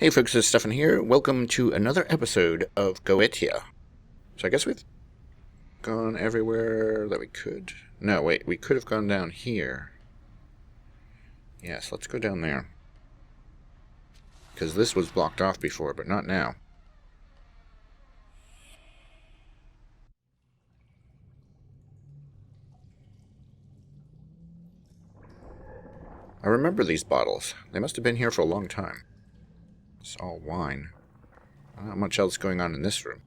Hey folks, it's Stephan here. Welcome to another episode of Goetia. So I guess we've gone everywhere that we could. No, wait, we could have gone down here. Yes, let's go down there. Because this was blocked off before, but not now. I remember these bottles. They must have been here for a long time. It's all wine. Not much else going on in this room.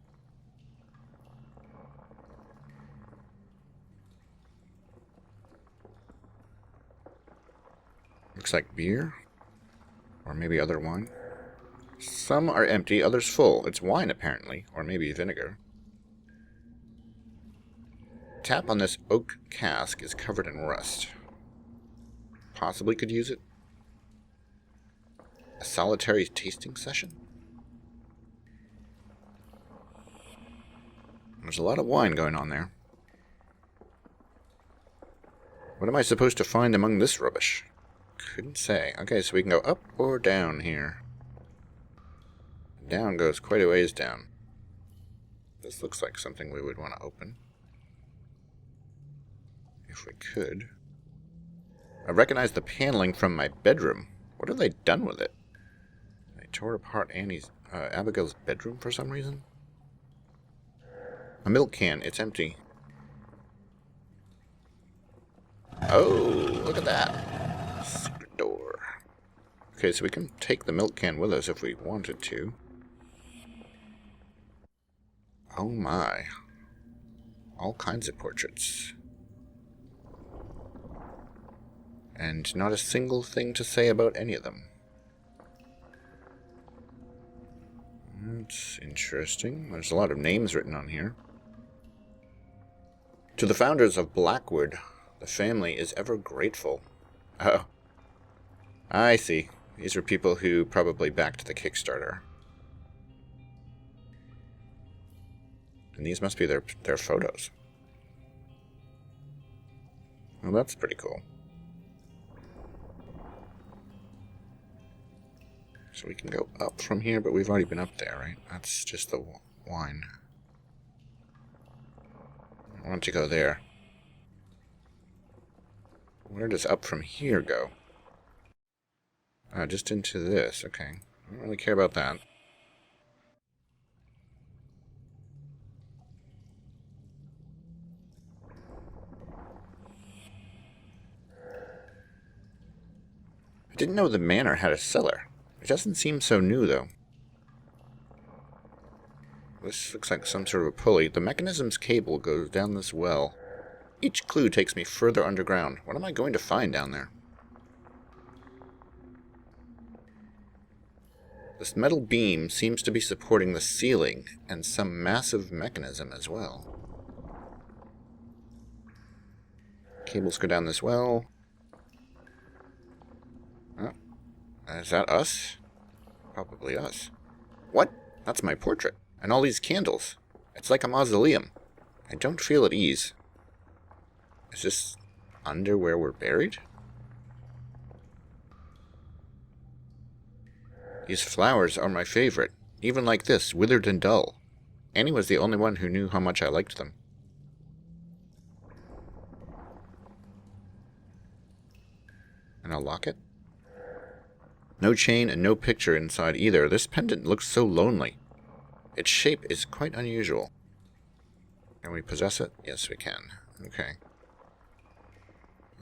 Looks like beer. Or maybe other wine. Some are empty, others full. It's wine, apparently. Or maybe vinegar. Tap on this oak cask is covered in rust. Possibly could use it. A solitary tasting session? There's a lot of wine going on there. What am I supposed to find among this rubbish? Couldn't say. Okay, so we can go up or down here. Down goes quite a ways down. This looks like something we would want to open. If we could. I recognize the paneling from my bedroom. What have they done with it? They tore apart Abigail's bedroom for some reason? A milk can. It's empty. Oh, look at that. Secret door. Okay, so we can take the milk can with us if we wanted to. Oh my. All kinds of portraits. And not a single thing to say about any of them. That's interesting. There's a lot of names written on here. To the founders of Blackwood, the family is ever grateful. Oh. I see. These are people who probably backed the Kickstarter. And these must be their photos. Well, that's pretty cool. So we can go up from here, but we've already been up there, right? That's just the wine. I want to go there. Where does up from here go? Just into this, okay. I don't really care about that. I didn't know the manor had a cellar. It doesn't seem so new, though. This looks like some sort of a pulley. The mechanism's cable goes down this well. Each clue takes me further underground. What am I going to find down there? This metal beam seems to be supporting the ceiling and some massive mechanism as well. Cables go down this well. Oh. Is that us? Probably us. What? That's my portrait. And all these candles. It's like a mausoleum. I don't feel at ease. Is this under where we're buried? These flowers are my favorite. Even like this, withered and dull. Annie was the only one who knew how much I liked them. And a locket? No chain and no picture inside either. This pendant looks so lonely. Its shape is quite unusual. Can we possess it? Yes, we can. Okay.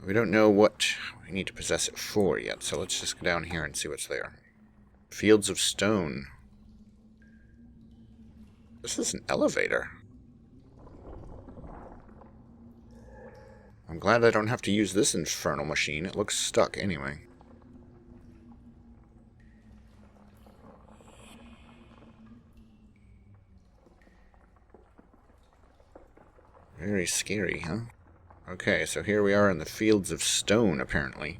We don't know what we need to possess it for yet, so let's just go down here and see what's there. Fields of stone. This is an elevator. I'm glad I don't have to use this infernal machine. It looks stuck anyway. Very scary, huh? Okay, so here we are in the fields of stone, apparently.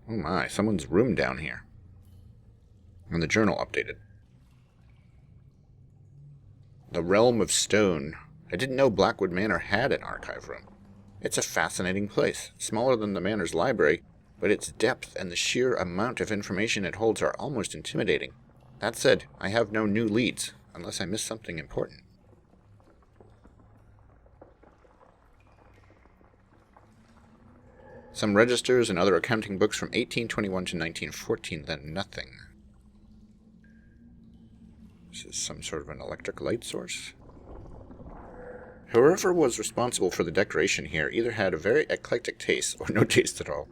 Oh my, someone's room down here. And the journal updated. The Realm of Stone. I didn't know Blackwood Manor had an archive room. It's a fascinating place, smaller than the manor's library, but its depth and the sheer amount of information it holds are almost intimidating. That said, I have no new leads, unless I missed something important. Some registers and other accounting books from 1821 to 1914, then nothing. This is some sort of an electric light source. Whoever was responsible for the decoration here either had a very eclectic taste or no taste at all.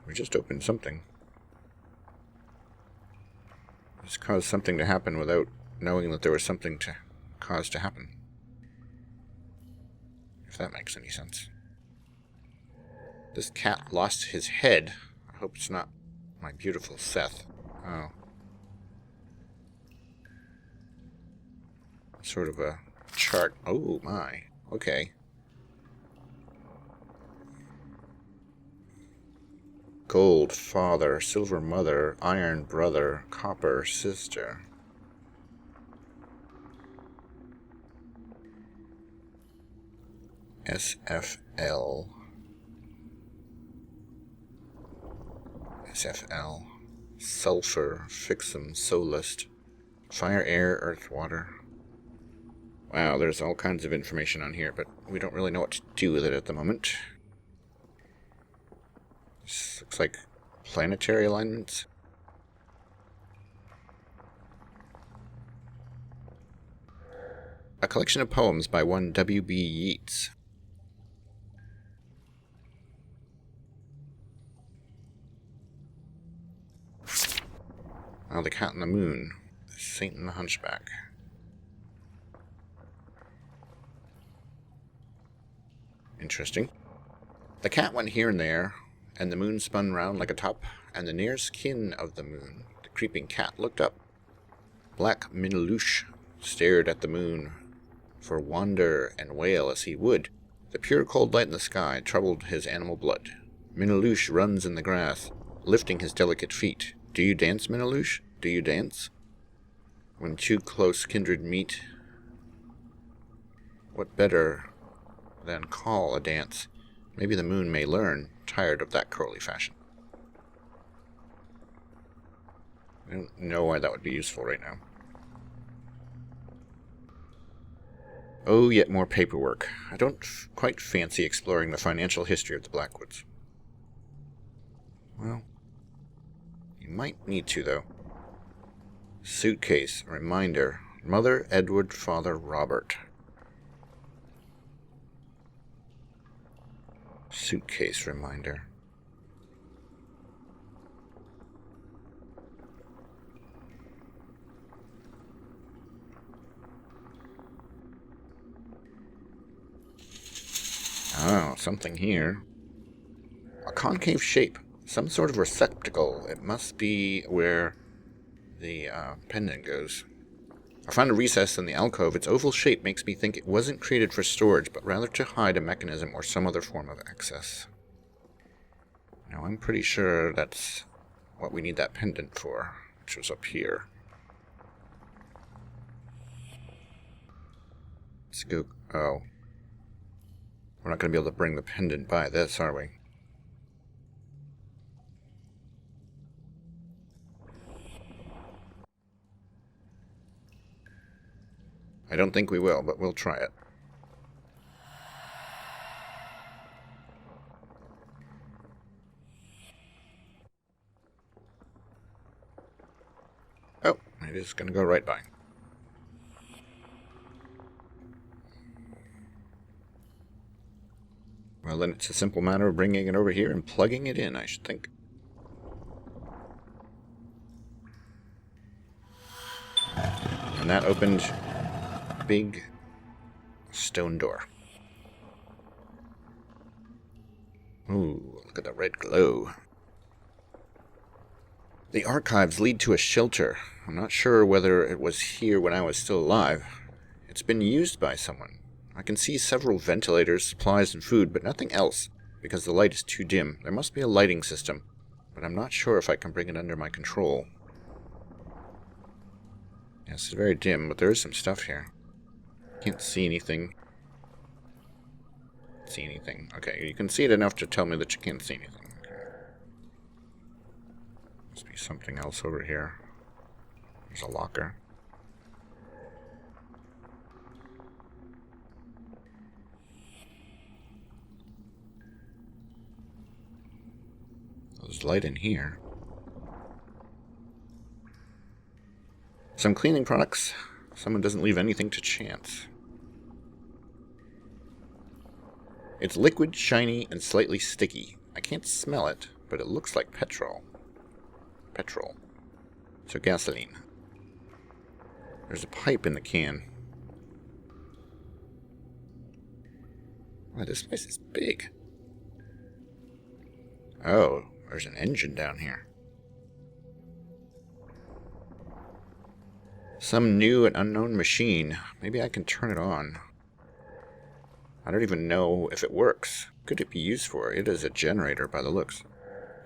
We just opened something. This caused something to happen without knowing that there was something to cause to happen. If that makes any sense. This cat lost his head. I hope it's not my beautiful Seth. Oh. Sort of a chart. Oh my. Okay. Gold father, silver mother, iron brother, copper sister. SFL. SFL. Sulfur, fixum, solist. Fire, air, earth, water. Wow, there's all kinds of information on here, but we don't really know what to do with it at the moment. This looks like planetary alignments. A collection of poems by one W.B. Yeats. Oh, the Cat and the Moon. The Saint and the Hunchback. Interesting. The cat went here and there, and the moon spun round like a top, and the nearest kin of the moon, the creeping cat, looked up. Black Miniloosh stared at the moon, for wander and wail as he would. The pure cold light in the sky troubled his animal blood. Miniloosh runs in the grass, lifting his delicate feet. Do you dance, Miniloosh? Do you dance? When two close kindred meet, what better than call a dance? Maybe the moon may learn, tired of that curly fashion. I don't know why that would be useful right now. Oh, yet more paperwork. I don't quite fancy exploring the financial history of the Blackwoods. Well, you might need to, though. Suitcase, reminder. Mother, Edward, Father, Robert. Suitcase, reminder. Oh, something here. A concave shape. Some sort of receptacle. It must be where the pendant goes. I found a recess in the alcove. Its oval shape makes me think it wasn't created for storage, but rather to hide a mechanism or some other form of access. Now, I'm pretty sure that's what we need that pendant for, which was up here. Let's go... Oh. We're not going to be able to bring the pendant by this, are we? I don't think we will, but we'll try it. Oh, it is going to go right by. Well, then it's a simple matter of bringing it over here and plugging it in, I should think. And that opened a big stone door. Ooh, look at the red glow. The archives lead to a shelter. I'm not sure whether it was here when I was still alive. It's been used by someone. I can see several ventilators, supplies, and food, but nothing else, because the light is too dim. There must be a lighting system, but I'm not sure if I can bring it under my control. Yes, it's very dim, but there is some stuff here. Can't see anything. See anything. Okay, you can see it enough to tell me that you can't see anything. Okay. Must be something else over here. There's a locker. There's light in here. Some cleaning products. Someone doesn't leave anything to chance. It's liquid, shiny, and slightly sticky. I can't smell it, but it looks like petrol. Petrol. So gasoline. There's a pipe in the can. Wow, this place is big. Oh, there's an engine down here. Some new and unknown machine. Maybe I can turn it on. I don't even know if it works. What could it be used for? It is a generator by the looks.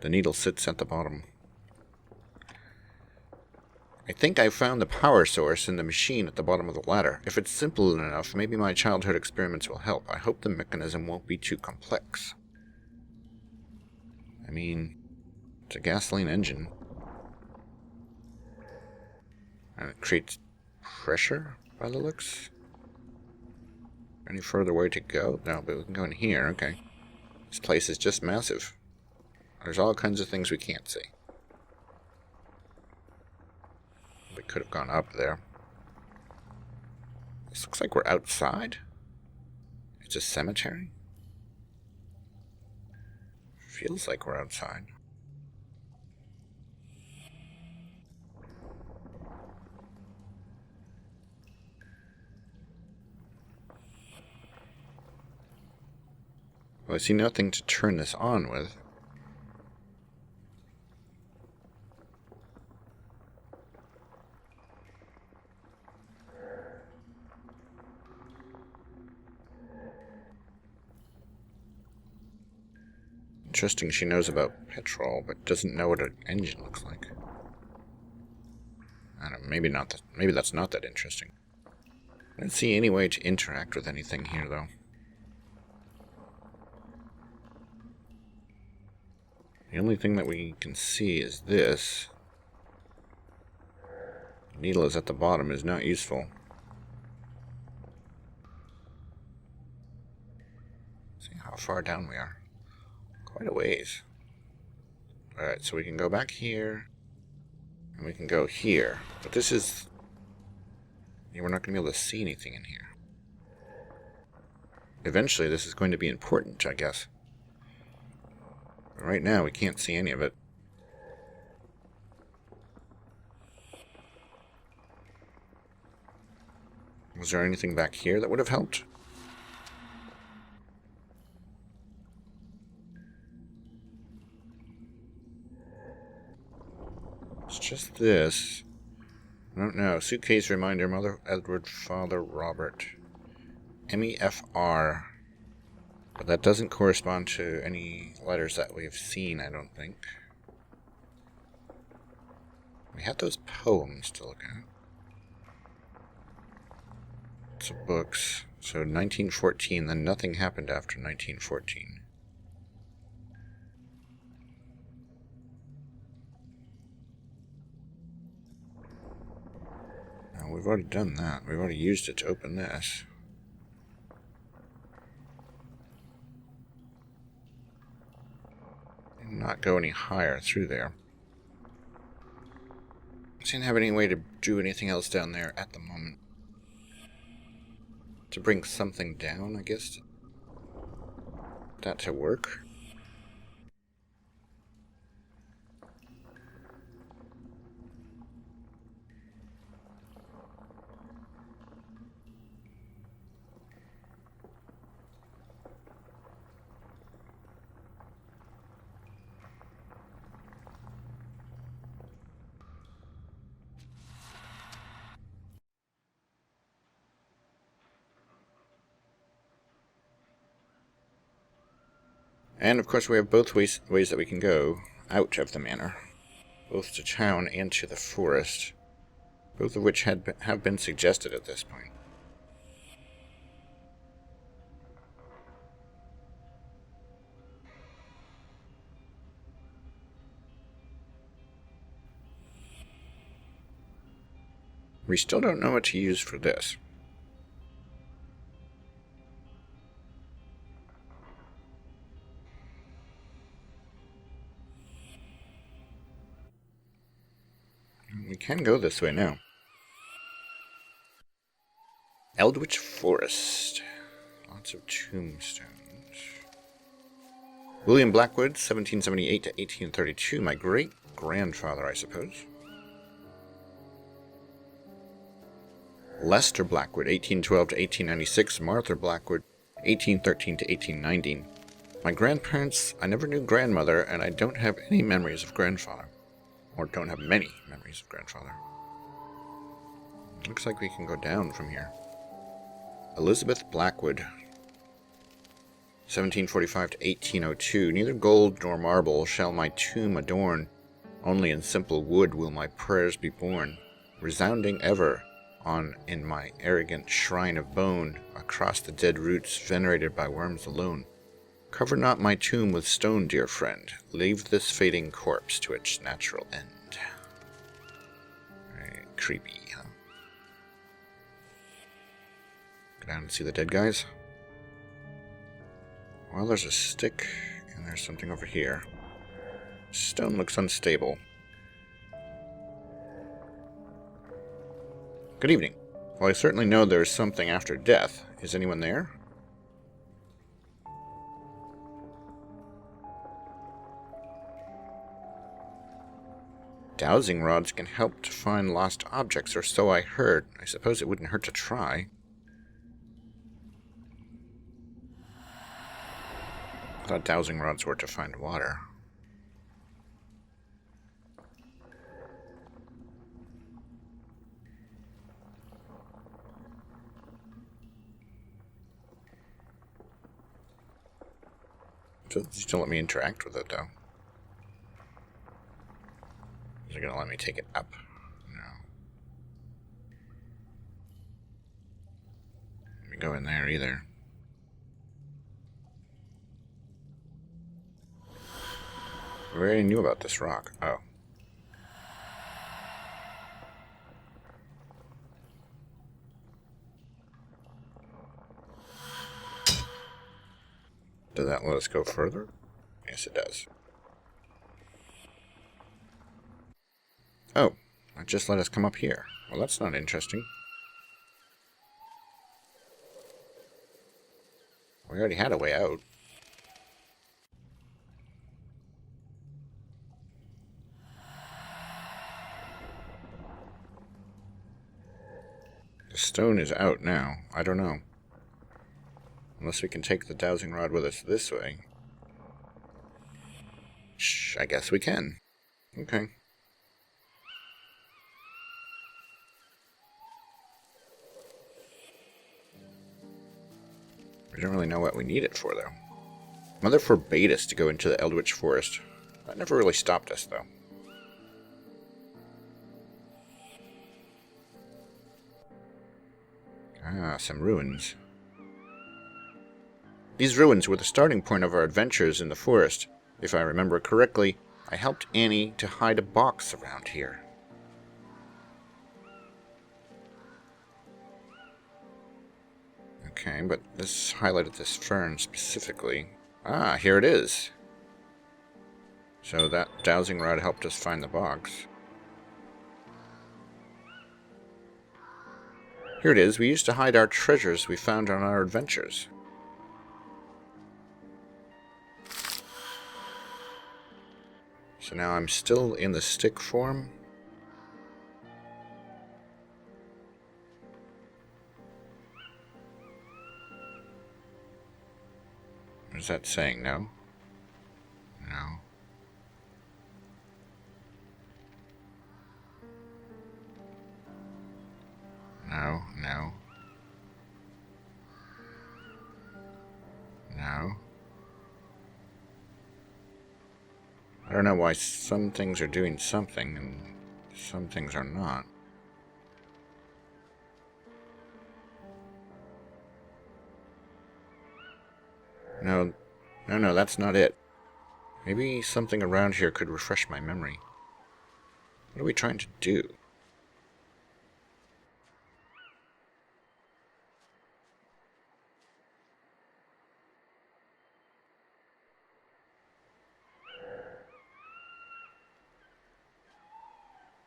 The needle sits at the bottom. I think I found the power source in the machine at the bottom of the ladder. If it's simple enough, maybe my childhood experiments will help. I hope the mechanism won't be too complex. I mean, it's a gasoline engine. And it creates pressure by the looks. Any further way to go? No, but we can go in here. Okay. This place is just massive. There's all kinds of things we can't see. We could have gone up there. This looks like we're outside. It's a cemetery. Feels like we're outside. Well, I see nothing to turn this on with. Interesting she knows about petrol, but doesn't know what an engine looks like. I don't know, maybe that's not that interesting. I don't see any way to interact with anything here, though. The only thing that we can see is this. The needle is at the bottom, is not useful. See how far down we are. Quite a ways. Alright, so we can go back here. And we can go here. But this is... yeah, we're not going to be able to see anything in here. Eventually this is going to be important, I guess. But right now we can't see any of it. Was there anything back here that would have helped? It's just this. I don't know. Suitcase reminder, Mother Edward, Father Robert. MEFR. But that doesn't correspond to any letters that we've seen, I don't think. We had those poems to look at. Some books. So 1914, then nothing happened after 1914. Now, we've already done that. We've already used it to open this. Not go any higher through there. I didn't have any way to do anything else down there at the moment. To bring something down, I guess. That to work. And of course we have both ways that we can go out of the manor. Both to town and to the forest. both of which have been suggested at this point. We still don't know what to use for this. We can go this way now. Eldwitch Forest. Lots of tombstones. William Blackwood, 1778 to 1832. My great-grandfather, I suppose. Lester Blackwood, 1812 to 1896. Martha Blackwood, 1813 to 1819. My grandparents, I never knew grandmother, and I don't have any memories of grandfather. Or don't have many memories of grandfather. Looks like we can go down from here. Elizabeth Blackwood, 1745 to 1802. Neither gold nor marble shall my tomb adorn. Only in simple wood will my prayers be borne, resounding ever on in my arrogant shrine of bone, across the dead roots venerated by worms alone. Cover not my tomb with stone, dear friend. Leave this fading corpse to its natural end. Very creepy, huh? Go down and see the dead guys. Well, there's a stick, and there's something over here. Stone looks unstable. Good evening. Well, I certainly know there's something after death. Is anyone there? Dowsing rods can help to find lost objects, or so I heard. I suppose it wouldn't hurt to try. I thought dowsing rods were to find water. Just don't let me interact with it, though. Is it going to let me take it up? No. Let me go in there either. I already knew about this rock. Oh. Does that let us go further? Yes, it does. Oh, it just let us come up here. Well, that's not interesting. We already had a way out. The stone is out now. I don't know. Unless we can take the dowsing rod with us this way. Shh, I guess we can. Okay. We don't really know what we need it for, though. Mother forbade us to go into the Eldwitch Forest. That never really stopped us, though. Ah, some ruins. These ruins were the starting point of our adventures in the forest. If I remember correctly, I helped Annie to hide a box around here. Okay, but this highlighted this fern specifically. Ah, here it is. So that dowsing rod helped us find the box. Here it is. We used to hide our treasures we found on our adventures. So now I'm still in the stick form. What is that saying? No? No. No, no. No. I don't know why some things are doing something and some things are not. No, no, that's not it. Maybe something around here could refresh my memory. What are we trying to do?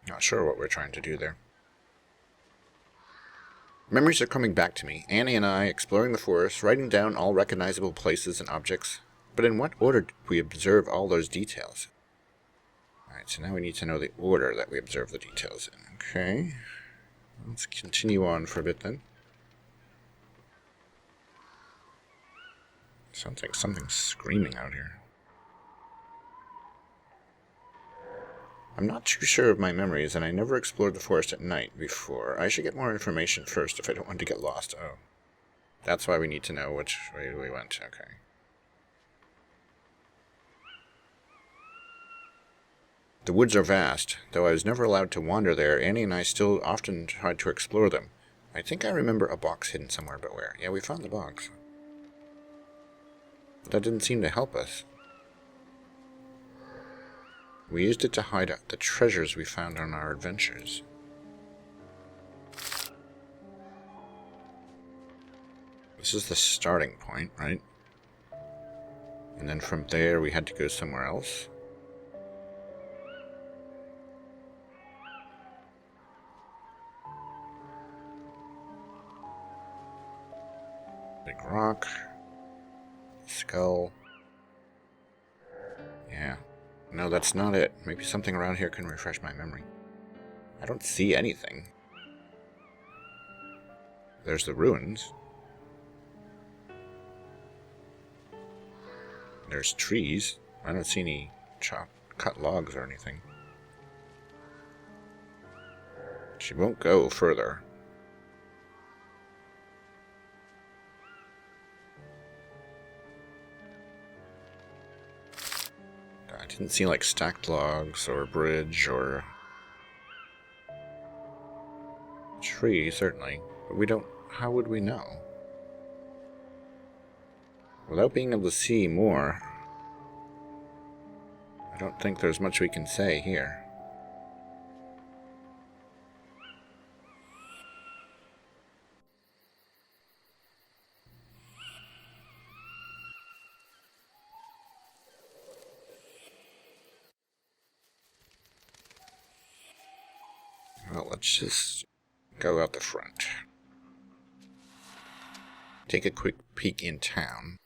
Not sure what we're trying to do there. Memories are coming back to me. Annie and I exploring the forest, writing down all recognizable places and objects. But in what order did we observe all those details? Alright, so now we need to know the order that we observe the details in. Okay. Let's continue on for a bit then. Sounds like something's screaming out here. I'm not too sure of my memories, and I never explored the forest at night before. I should get more information first if I don't want to get lost. Oh. That's why we need to know which way we went. Okay. The woods are vast. Though I was never allowed to wander there, Annie and I still often tried to explore them. I think I remember a box hidden somewhere, but where? Yeah, we found the box. But that didn't seem to help us. We used it to hide the treasures we found on our adventures. This is the starting point, right? And then from there we had to go somewhere else. Big rock. Skull. Yeah. No, that's not it. Maybe something around here can refresh my memory. I don't see anything. There's the ruins. There's trees. I don't see any cut logs or anything. She won't go further. I didn't see like stacked logs or a bridge or a tree, certainly. But we don't... How would we know? Without being able to see more, I don't think there's much we can say here. Well, let's just go out the front. Take a quick peek in town.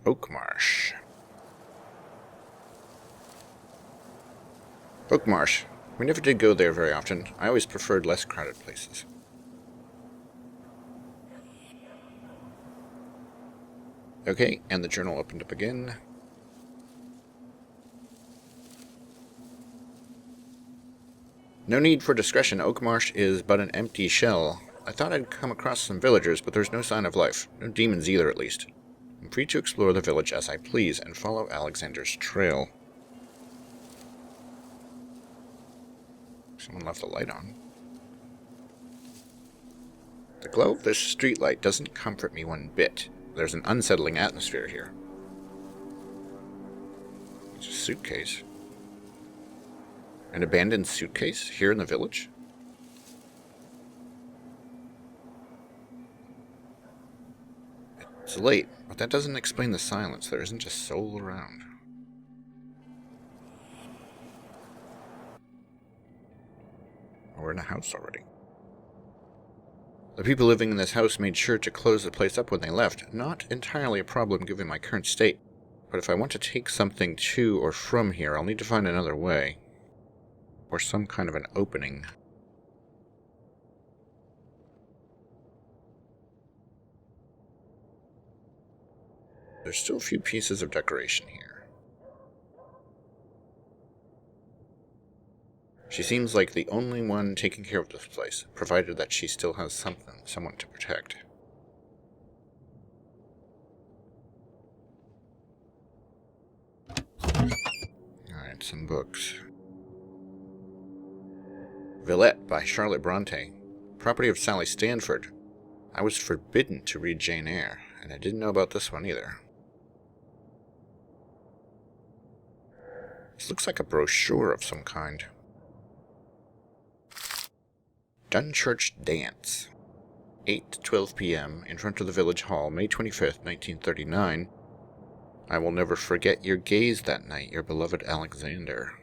Oakmarsh. Oakmarsh. We never did go there very often. I always preferred less crowded places. Okay, and the journal opened up again. No need for discretion. Oakmarsh is but an empty shell. I thought I'd come across some villagers, but there's no sign of life. No demons either, at least. I'm free to explore the village as I please and follow Alexander's trail. Someone left the light on. The glow of this streetlight doesn't comfort me one bit. There's an unsettling atmosphere here. It's a suitcase. An abandoned suitcase here in the village? It's late, but that doesn't explain the silence. There isn't a soul around. We're in a house already. The people living in this house made sure to close the place up when they left. Not entirely a problem given my current state, but if I want to take something to or from here, I'll need to find another way. Or some kind of an opening. There's still a few pieces of decoration here. She seems like the only one taking care of this place, provided that she still has someone to protect. Alright, Alright, some books. Villette by Charlotte Bronte. Property of Sally Stanford. I was forbidden to read Jane Eyre, and I didn't know about this one either. This looks like a brochure of some kind. Dunchurch Dance. 8 to 12 p.m. in front of the village hall, May 25th, 1939. I will never forget your gaze that night, your beloved Alexander.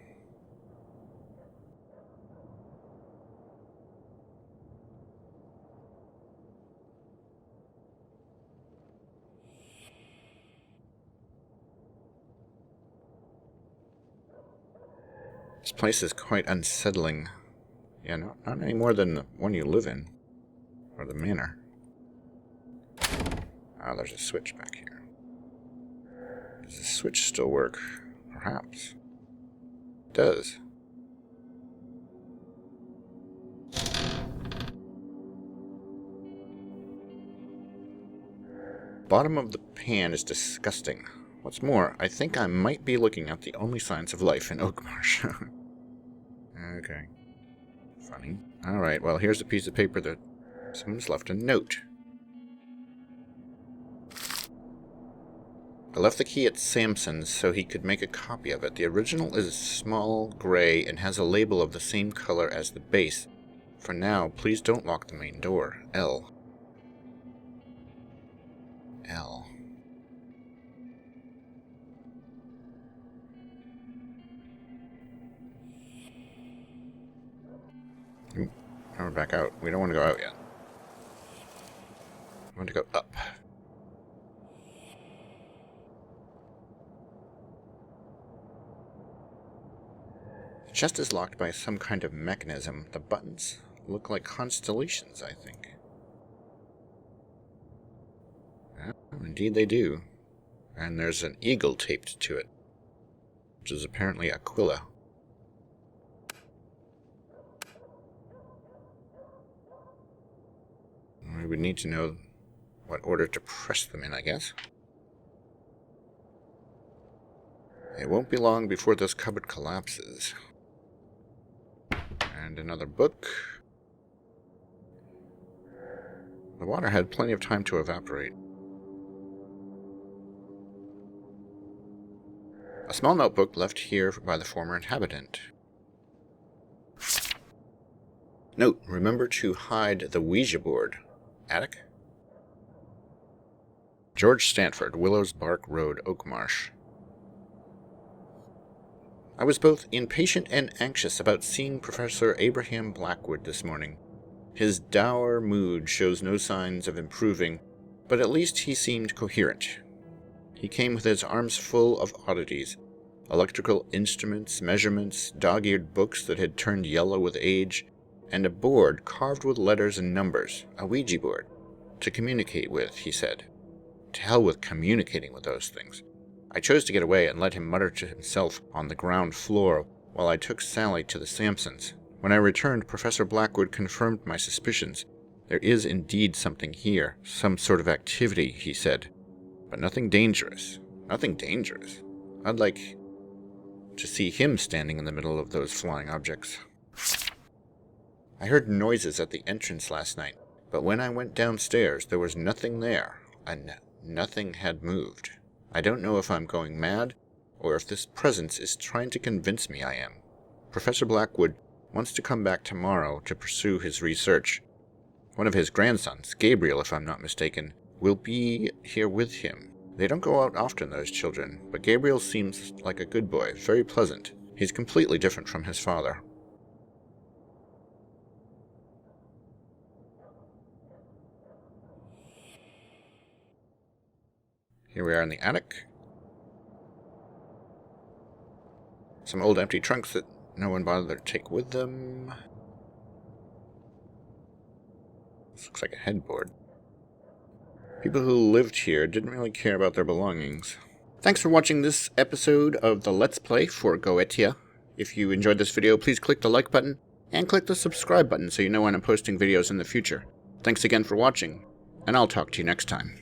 This place is quite unsettling. Yeah, not any more than the one you live in. Or the manor. Ah, there's a switch back here. Does the switch still work? Perhaps. It does. Bottom of the pan is disgusting. What's more, I think I might be looking at the only signs of life in Oakmarsh. Okay. Funny. Alright, well, here's a piece of paper that someone's left a note. I left the key at Sampson's so he could make a copy of it. The original is small, gray, and has a label of the same color as the base. For now, please don't lock the main door. L. L. Now we're back out. We don't want to go out yet. We want to go up. The chest is locked by some kind of mechanism. The buttons look like constellations, I think. Well, indeed they do. And there's an eagle taped to it, which is apparently Aquila. We would need to know what order to press them in, I guess. It won't be long before this cupboard collapses. And another book. The water had plenty of time to evaporate. A small notebook left here by the former inhabitant. Note, remember to hide the Ouija board. Attic? George Stanford, Willows Bark Road, Oakmarsh. I was both impatient and anxious about seeing Professor Abraham Blackwood this morning. His dour mood shows no signs of improving, but at least he seemed coherent. He came with his arms full of oddities, electrical instruments, measurements, dog-eared books that had turned yellow with age, and a board carved with letters and numbers, a Ouija board, to communicate with, he said. To hell with communicating with those things. I chose to get away and let him mutter to himself on the ground floor while I took Sally to the Sampsons. When I returned, Professor Blackwood confirmed my suspicions. There is indeed something here, some sort of activity, he said. But nothing dangerous. Nothing dangerous. I'd like to see him standing in the middle of those flying objects. I heard noises at the entrance last night, but when I went downstairs, there was nothing there, and nothing had moved. I don't know if I'm going mad, or if this presence is trying to convince me I am. Professor Blackwood wants to come back tomorrow to pursue his research. One of his grandsons, Gabriel if I'm not mistaken, will be here with him. They don't go out often, those children, but Gabriel seems like a good boy, very pleasant. He's completely different from his father. Here we are in the attic. Some old empty trunks that no one bothered to take with them. This looks like a headboard. People who lived here didn't really care about their belongings. Thanks for watching this episode of the Let's Play for Goetia. If you enjoyed this video, please click the like button and click the subscribe button so you know when I'm posting videos in the future. Thanks again for watching, and I'll talk to you next time.